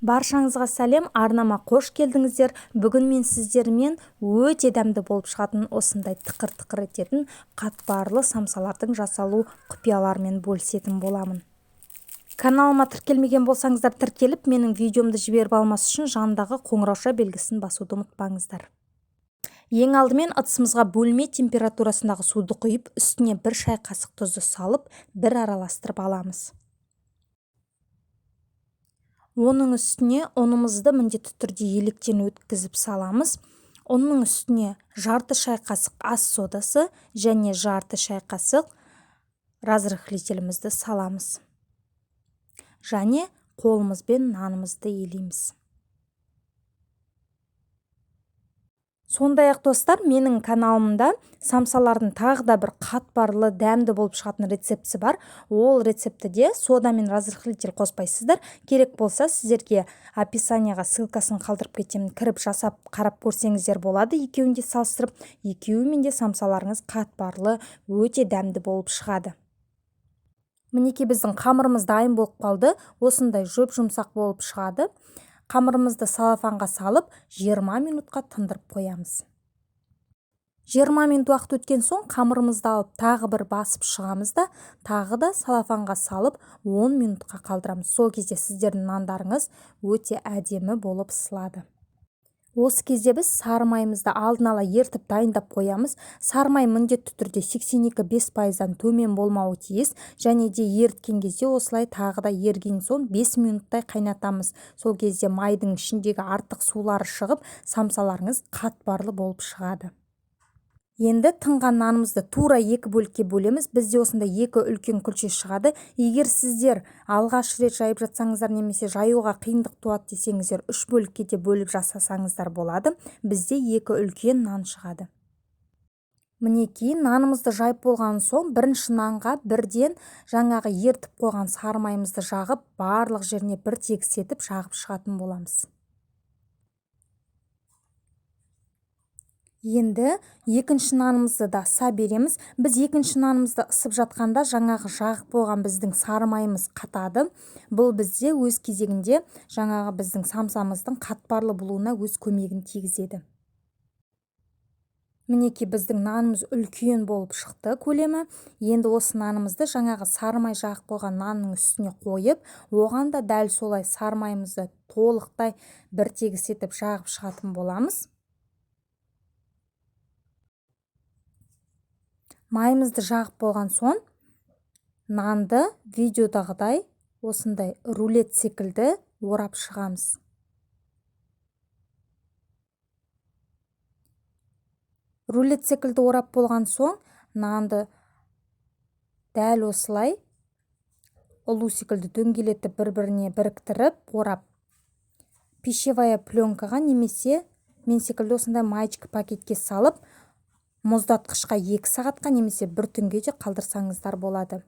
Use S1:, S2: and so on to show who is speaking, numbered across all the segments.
S1: Баршаңызға сәлем, арнама қош келдіңіздер. Бүгін мен сіздермен өте дәмді болып шығатын осындай тықыр-тықыр ететін қатпарлы самсалардың жасалу құпияларымен бөлісетін боламын. Каналыма тіркелмеген болсаңыздар, тіркеліп, менің видеомды жіберіп алмас үшін жанындағы қоңырауша белгісін басуды ұмытпаңыздар. Ең алдымен ыдысымызға бөлме температурасындағы суды құйып, үстіне 1 шай қасық тұзды салып, бір араластырып аламыз. Оның үстіне ұнымызды міндетті түрде електен өткізіп саламыз. Оның үстіне жарты шай қасық ас содасы және жарты шай қасық разрыхлителімізді саламыз. Және қолымызбен нанымызды елейміз. Сондай-ақ достар, менің каналымда самсалардың тағы да бір қатпарлы дәмді болып шығатын рецепті бар. Ол рецепті де сода мен разрыхлитель қоспайсыздар. Керек болса, сіздерге описанияға ссылкасын қалдырып кетемін. Кіріп жасап қарап көрсеңіздер болады. Екеуін де салыстырып, екеуімен де самсаларыңыз қатпарлы, өте дәмді болып шығады. Мінекей біздің қамырымыз дайын болып қалды. Осындай жұп-жұмсақ болып шығады. Қамырымызды салафанға салып 20 минутқа тындырып қоямыз. 20 минут уақыт өткен соң қамырымызды алып тағы бір басып шығамыз да, тағы да салафанға салып 10 минутқа қалдырамыз. Сол кезде сіздердің нандарыңыз өте әдемі болып ысылады. Осы кезде біз сары майымызды алдын ала ертіп дайындап қоямыз. Сары май міндетті түрде 82-5%-дан төмен болмауы тиіс, және де ерткен кезде осылай тағы да ерген соң 5 минуттай қайнатамыз. Сол кезде майдың ішіндегі артық сулары шығып, самсаларыңыз қатпарлы болып шығады. Енді тынған нанымызды тура 2 бөлікке бөлеміз. Бізде осында 2 үлкен күлше шығады. Егер сіздер алғаш рет жайып жатсаңыздар немесе жаюға қиындық туады десеңіздер, 3 бөлікке де бөліп жасасаңыздар болады. Бізде 2 үлкен нан шығады. Мінекей, нанымызды жайып болған соң бірінші нанға бірден жаңағы ертіп қойған сары майымызды жағып, барлық жеріне бір тегіс етіп жағып шығатын боламыз. Енді екінші нанымызды да ыса береміз. Біз екінші нанымызды ысып жатқанда жаңағы жағып болған біздің сары майымыз қатады. Бұл бізде өз кезегінде жаңағы біздің самсамыздың қатпарлы болуына өз көмегін тигізеді. Мінекей біздің нанымыз үлкен болып шықты көлемі. Енді осы нанымызды жаңағы сары май жағып қойған нанның үстіне қойып, оған да дәл солай сары майымызды толықтай бір тегіс етіп жағып шығатын боламыз. Майымызды жағып болған соң нанды видеодағыдай осындай рулет секілді орап шығамыз. Рулет секілді орап болған соң нанды дәл осылай ұлу секілді дөңгелетіп бір-біріне біріктіріп орап пищевая пленкаға немесе мен секілді осындай маечка пакетке салып мұздатқышқа 2 сағатқа немесе 1 түнге де қалдырсаңыздар болады.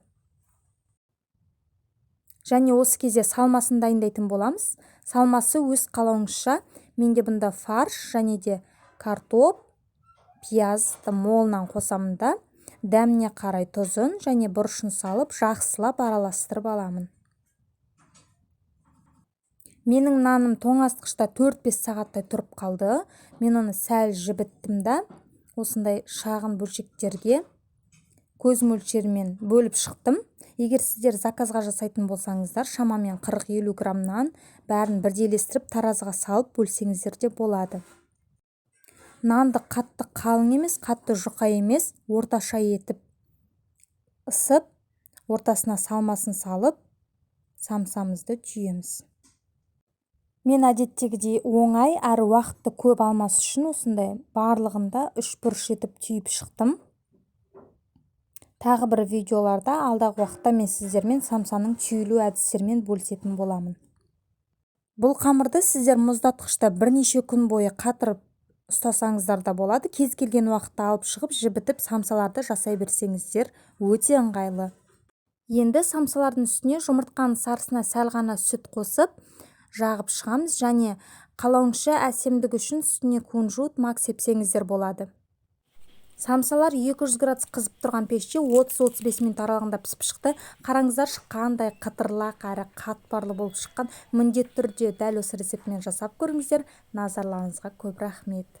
S1: Және осы кезде салмасын дайындайтын боламыз. Салмасы өз қалауыңызша. Менде бұнда фарш және де картоп, пиязды молынан қосамын да, дәміне қарай тұзын және бұрышын салып, жақсылап араластырып аламын. Менің наным тоңазытқышта 4-5 сағаттай тұрып қалды. Мен оны сәл жібіттім да, осындай шағын бөлшектерге көз мөлшерімен бөліп шықтым. Егер сіздер заказға жасайтын болсаңыздар, шамамен 40-50 грамнан бәрін бірдейлестіріп таразыға салып бөлсеңіздер де болады. Нанды қатты қалың емес, қатты жұқа емес, орташа етіп ысып, ортасына салмасын салып, самсамызды түйеміз. Мен әдеттегідей оңай әрі уақытты көп алмас үшін осындай барлығында 3 бұрыш етіп түйіп шықтым. Тағы бір видеоларда алдағы уақытта мен сіздермен самсаның түйілу әдістерімен бөлісетін боламын. Бұл қамырды сіздер мұздатқышта бірнеше күн бойы қатырып ұстасаңыздар да болады. Кез келген уақытта алып шығып, жібітіп самсаларды жасай берсеңіздер өте ыңғайлы. Енді самсалардың үстіне жұмыртқаның сарысына сәл ғана сүт қосып, жағып шығамыз, және қалауыңызша әсемдік үшін үстіне кунжут, мак сепсеңіздер болады. Самсалар 200 градус қызып тұрған пеште 30-35 минут аралығында пісіп шықты. Қараңыздаршы, қандай қытырлақ әрі қатпарлы болып шыққан. Міндетті түрде дәл осы рецептпен жасап көріңіздер. Назарларыңызға көп рахмет.